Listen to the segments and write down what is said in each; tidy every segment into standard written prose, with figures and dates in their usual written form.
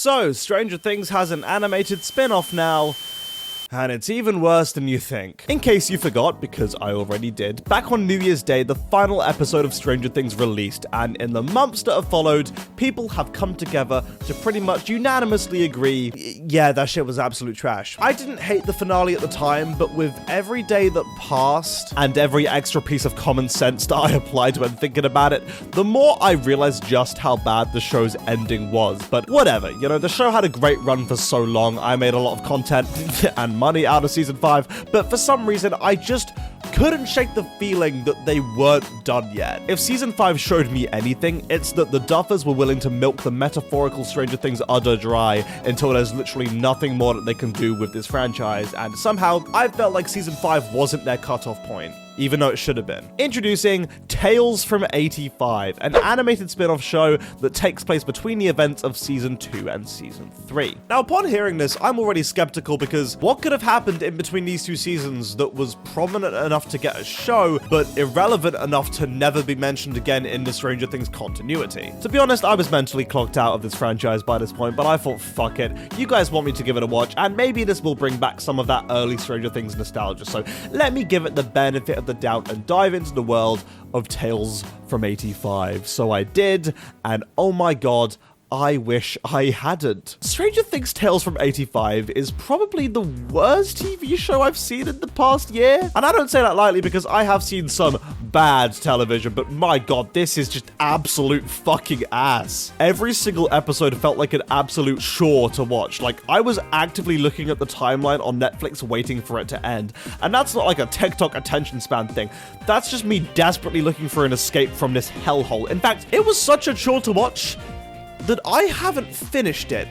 So, Stranger Things has an animated spin-off now, and it's even worse than you think. In case you forgot, because I already did, back on New Year's Day, the final episode of Stranger Things released, and in the months that have followed, people have come together to pretty much unanimously agree, yeah, that shit was absolute trash. I didn't hate the finale at the time, but with every day that passed, and every extra piece of common sense that I applied when thinking about it, the more I realized just how bad the show's ending was. But whatever, you know, the show had a great run for so long, I made a lot of content, and money out of season 5, but for some reason I just couldn't shake the feeling that they weren't done yet. If season 5 showed me anything, it's that the Duffers were willing to milk the metaphorical Stranger Things udder dry until there's literally nothing more that they can do with this franchise, and somehow I felt like season 5 wasn't their cutoff point, even though it should have been. Introducing Tales from 85, an animated spin-off show that takes place between the events of season 2 and season 3. Now, upon hearing this, I'm already skeptical because what could have happened in between these two seasons that was prominent enough to get a show, but irrelevant enough to never be mentioned again in the Stranger Things continuity? To be honest, I was mentally clocked out of this franchise by this point, but I thought, fuck it, you guys want me to give it a watch, and maybe this will bring back some of that early Stranger Things nostalgia, so let me give it the benefit of the doubt and dive into the world of Tales from 85. So I did, and oh my god, I wish I hadn't. Stranger Things Tales from 85 is probably the worst TV show I've seen in the past year. And I don't say that lightly because I have seen some bad television, but my god, this is just absolute fucking ass. Every single episode felt like an absolute chore to watch. Like, I was actively looking at the timeline on Netflix waiting for it to end. And that's not like a TikTok attention span thing. That's just me desperately looking for an escape from this hellhole. In fact, it was such a chore to watch that I haven't finished it,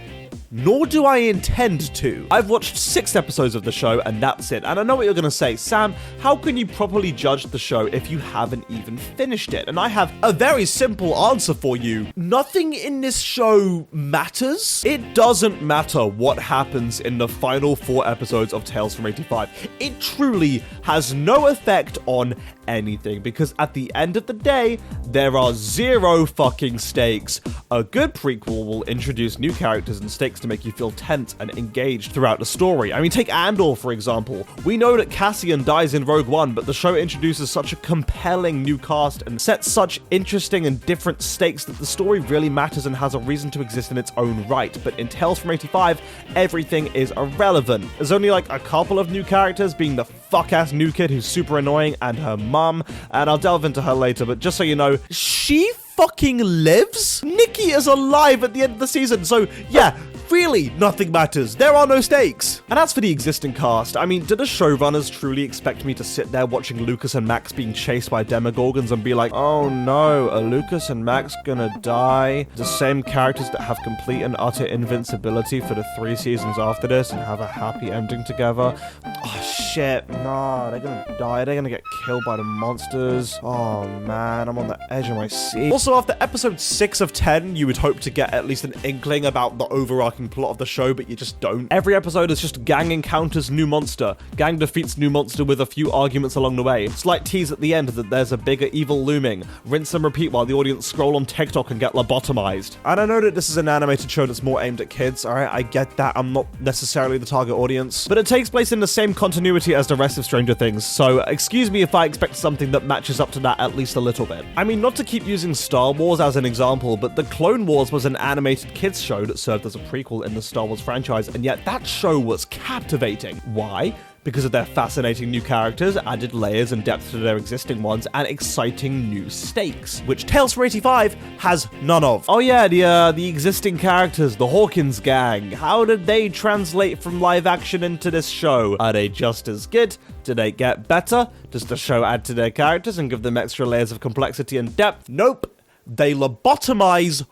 nor do I intend to. I've watched 6 episodes of the show, and that's it. And I know what you're gonna say, Sam, how can you properly judge the show if you haven't even finished it? And I have a very simple answer for you. Nothing in this show matters. It doesn't matter what happens in the final 4 episodes of Tales from 85. It truly has no effect on anything, because at the end of the day, there are 0 fucking stakes. A good prequel will introduce new characters and stakes to make you feel tense and engaged throughout the story. I mean, take Andor, for example. We know that Cassian dies in Rogue One, but the show introduces such a compelling new cast and sets such interesting and different stakes that the story really matters and has a reason to exist in its own right. But in Tales from 85, everything is irrelevant. There's only like a couple of new characters, being the fuck-ass new kid who's super annoying and her mum, and I'll delve into her later, but just so you know, she fucking lives? Nikki is alive at the end of the season, so yeah, really, nothing matters. There are no stakes. And as for the existing cast, I mean, do the showrunners truly expect me to sit there watching Lucas and Max being chased by Demogorgons and be like, oh no, are Lucas and Max gonna die? The same characters that have complete and utter invincibility for the 3 seasons after this and have a happy ending together? Oh shit, no, they're gonna die. They're gonna get killed by the monsters. Oh man, I'm on the edge of my seat. Also, after episode 6 of 10, you would hope to get at least an inkling about the overarching plot of the show, but you just don't. Every episode is just gang encounters new monster, gang defeats new monster with a few arguments along the way, slight tease at the end that there's a bigger evil looming, rinse and repeat while the audience scroll on TikTok and get lobotomized. And I know that this is an animated show that's more aimed at kids, alright, I get that, I'm not necessarily the target audience, but it takes place in the same continuity as the rest of Stranger Things, so excuse me if I expect something that matches up to that at least a little bit. I mean, not to keep using Star Wars as an example, but the Clone Wars was an animated kids show that served as a prequel in the Star Wars franchise, and yet that show was captivating. Why? Because of their fascinating new characters, added layers and depth to their existing ones, and exciting new stakes, which Tales from 85 has none of. Oh yeah, the existing characters, the Hawkins gang, how did they translate from live action into this show? Are they just as good? Do they get better? Does the show add to their characters and give them extra layers of complexity and depth? Nope. They lobotomize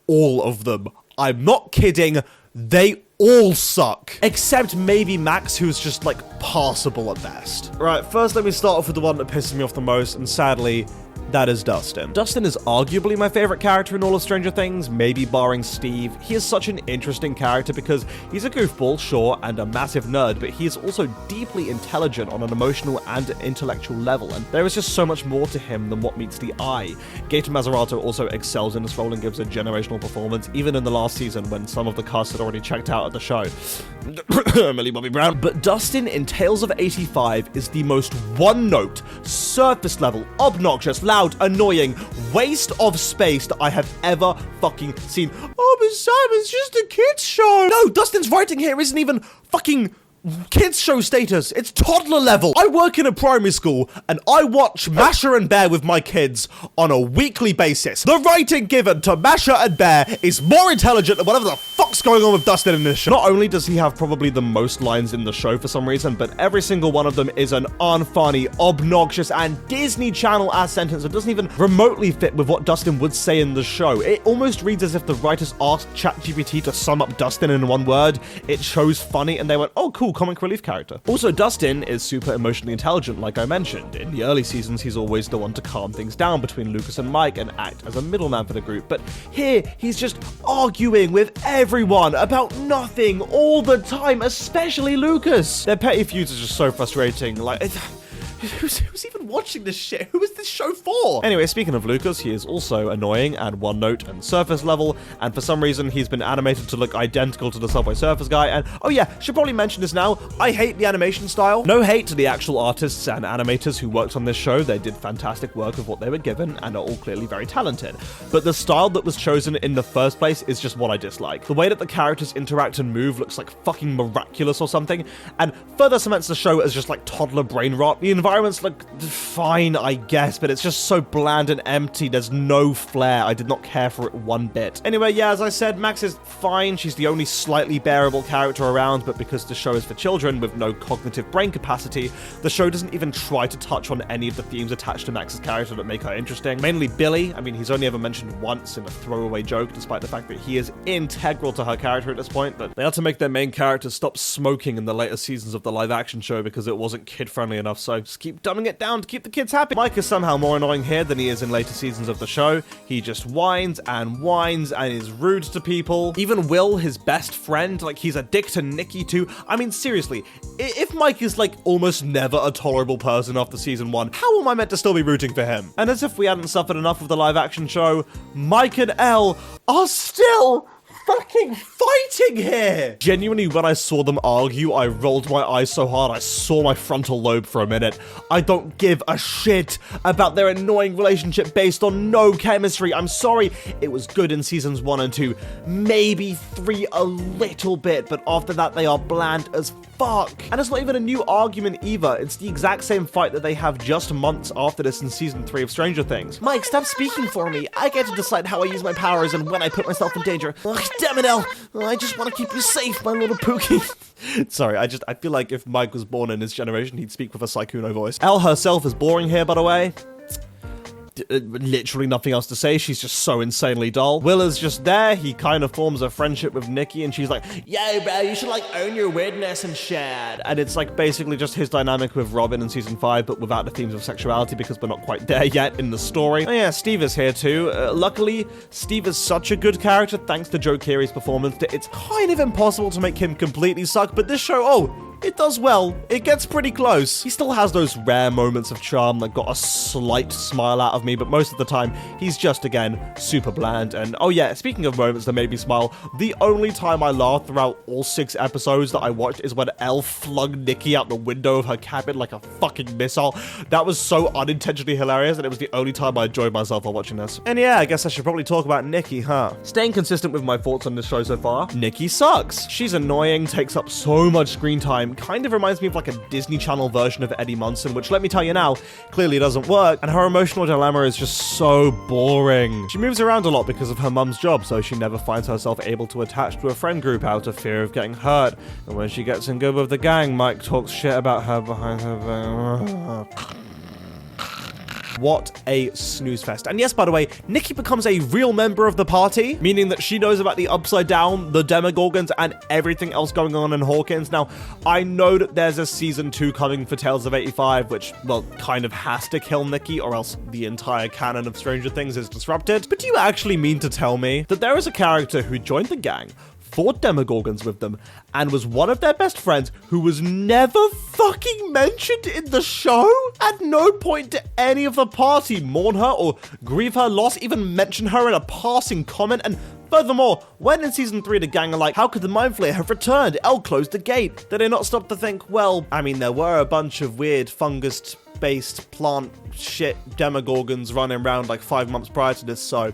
all of them. I'm not kidding, they all suck. Except maybe Max, who's just like passable at best. Right, first let me start off with the one that pisses me off the most, and sadly, that is Dustin. Dustin is arguably my favorite character in all of Stranger Things, maybe barring Steve. He is such an interesting character because he's a goofball, sure, and a massive nerd, but he is also deeply intelligent on an emotional and intellectual level, and there is just so much more to him than what meets the eye. Gator Mazzarato also excels in this role and gives a generational performance, even in the last season when some of the cast had already checked out at the show. Millie Bobby Brown. But Dustin in Tales of 85 is the most one-note, surface-level, obnoxious, loud, annoying waste of space that I have ever fucking seen. Oh, but Sam, it's just a kid's show. No, Dustin's writing here isn't even fucking kids show status. It's toddler level. I work in a primary school and I watch Masha and Bear with my kids on a weekly basis. The writing given to Masha and Bear is more intelligent than whatever the fuck's going on with Dustin in this show. Not only does he have probably the most lines in the show for some reason, but every single one of them is an unfunny, obnoxious, and Disney Channel-ass sentence that doesn't even remotely fit with what Dustin would say in the show. It almost reads as if the writers asked ChatGPT to sum up Dustin in one word. It shows funny and they went, oh cool, comic relief character. Also, Dustin is super emotionally intelligent, like I mentioned. In the early seasons, he's always the one to calm things down between Lucas and Mike and act as a middleman for the group. But here, he's just arguing with everyone about nothing all the time, especially Lucas. Their petty feuds are just so frustrating. Like, who's even watching this shit? Who is this show for? Anyway, speaking of Lucas, he is also annoying and one note and surface level, and for some reason he's been animated to look identical to the Subway Surfers guy, and oh yeah, should probably mention this now, I hate the animation style. No hate to the actual artists and animators who worked on this show, they did fantastic work with what they were given and are all clearly very talented. But the style that was chosen in the first place is just what I dislike. The way that the characters interact and move looks like fucking miraculous or something, and further cements the show as just like toddler brain rot. The environments look fine, I guess, but it's just so bland and empty. There's no flair. I did not care for it one bit. Anyway, yeah, as I said, Max is fine. She's the only slightly bearable character around, but because the show is for children with no cognitive brain capacity, the show doesn't even try to touch on any of the themes attached to Max's character that make her interesting. Mainly Billy. I mean, he's only ever mentioned once in a throwaway joke, despite the fact that he is integral to her character at this point, but they had to make their main character stop smoking in the later seasons of the live-action show because it wasn't kid-friendly enough, so just keep dumbing it down to keep the kids happy. Mike is somehow more annoying here than he is in later seasons of the show. He just whines and is rude to people. Even Will, his best friend, like he's a dick to Nikki too. I mean, seriously, if Mike is like almost never a tolerable person after season 1, how am I meant to still be rooting for him? And as if we hadn't suffered enough of the live action show, Mike and Elle are still fucking fighting here! Genuinely, when I saw them argue, I rolled my eyes so hard I saw my frontal lobe for a minute. I don't give a shit about their annoying relationship based on no chemistry. I'm sorry, it was good in seasons 1 and 2, maybe 3 a little bit, but after that they are bland as fuck. And it's not even a new argument either. It's the exact same fight that they have just months after this in season 3 of Stranger Things. Mike, stop speaking for me. I get to decide how I use my powers and when I put myself in danger. Ugh, damn it, Elle. I just want to keep you safe, my little Pookie. Sorry, I feel like if Mike was born in his generation, he'd speak with a Sykkuno voice. Elle herself is boring here, by the way. Literally nothing else to say. She's just so insanely dull. Will is just there. He kind of forms a friendship with Nikki, and she's like, yo, bro, you should like own your weirdness and shit. And it's like basically just his dynamic with Robin in season 5, but without the themes of sexuality because we're not quite there yet in the story. Oh yeah, Steve is here too. Luckily, Steve is such a good character thanks to Joe Keery's performance that it's kind of impossible to make him completely suck, but this show, it does well. It gets pretty close. He still has those rare moments of charm that got a slight smile out of me, but most of the time, he's just, again, super bland. And, oh yeah, speaking of moments that made me smile, the only time I laughed throughout all 6 episodes that I watched is when Elle flung Nikki out the window of her cabin like a fucking missile. That was so unintentionally hilarious, and it was the only time I enjoyed myself while watching this. And yeah, I guess I should probably talk about Nikki, huh? Staying consistent with my thoughts on this show so far, Nikki sucks. She's annoying, takes up so much screen time, kind of reminds me of like a Disney Channel version of Eddie Munson, which let me tell you now, clearly doesn't work, and her emotional dilemma is just so boring. She moves around a lot because of her mum's job, so she never finds herself able to attach to a friend group out of fear of getting hurt, and when she gets in good with the gang, Mike talks shit about her behind her back. What a snooze fest. And yes, by the way, Nikki becomes a real member of the party, meaning that she knows about the Upside Down, the Demogorgons, and everything else going on in Hawkins. Now, I know that there's a season 2 coming for Tales of 85, which, well, kind of has to kill Nikki, or else the entire canon of Stranger Things is disrupted. But do you actually mean to tell me that there is a character who joined the gang, fought Demogorgons with them, and was one of their best friends who was never fucking mentioned in the show? At no point did any of the party mourn her or grieve her loss, even mention her in a passing comment. And furthermore, when in season 3 the gang are like, how could the Mind Flayer have returned? Elle closed the gate. Did they not stop to think, well, I mean, there were a bunch of weird fungus-based plant shit Demogorgons running around like 5 months prior to this, so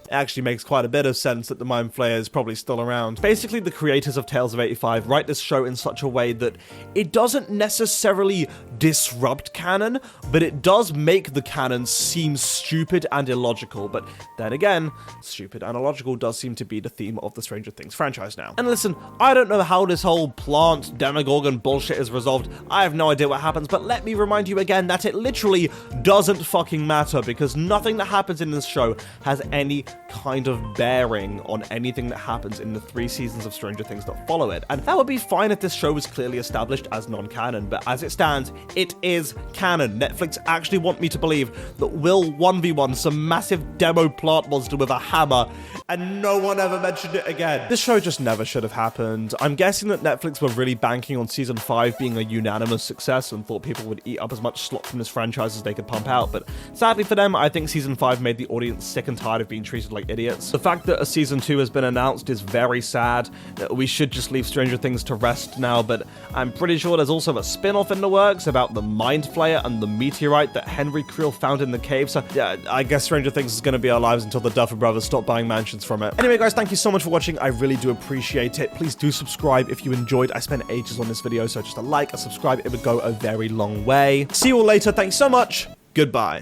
it actually makes quite a bit of sense that the Mind Flayer is probably still around. Basically, the creators of Tales of 85 write this show in such a way that it doesn't necessarily disrupt canon, but it does make the canon seem stupid and illogical. But then again, stupid and illogical does seem to be the theme of the Stranger Things franchise now. And listen, I don't know how this whole plant Demogorgon bullshit is resolved. I have no idea what happens, but let me remind you again that it literally doesn't fucking matter, because nothing that happens in this show has any kind of bearing on anything that happens in the 3 seasons of Stranger Things that follow it. And that would be fine if this show was clearly established as non-canon, but as it stands, it is canon. Netflix actually want me to believe that Will 1v1 some massive demo plant monster with a hammer, and no one ever mentioned it again. This show just never should have happened. I'm guessing that Netflix were really banking on season 5 being a unanimous success and thought people would eat up as much slop from this franchise as they could pump out, but sadly for them, I think season 5 made the audience sick and tired of being treated like idiots. The fact that a season 2 has been announced is very sad. We should just leave Stranger Things to rest now, but I'm pretty sure there's also a spin-off in the works about the Mind Flayer and the meteorite that Henry Creel found in the cave, so yeah, I guess Stranger Things is going to be our lives until the Duffer Brothers stop buying mansions from it. Anyway guys, thank you so much for watching. I really do appreciate it. Please do subscribe if you enjoyed. I spent ages on this video, so just a like, a subscribe, it would go a very long way. See you all later. Thanks so much. Goodbye.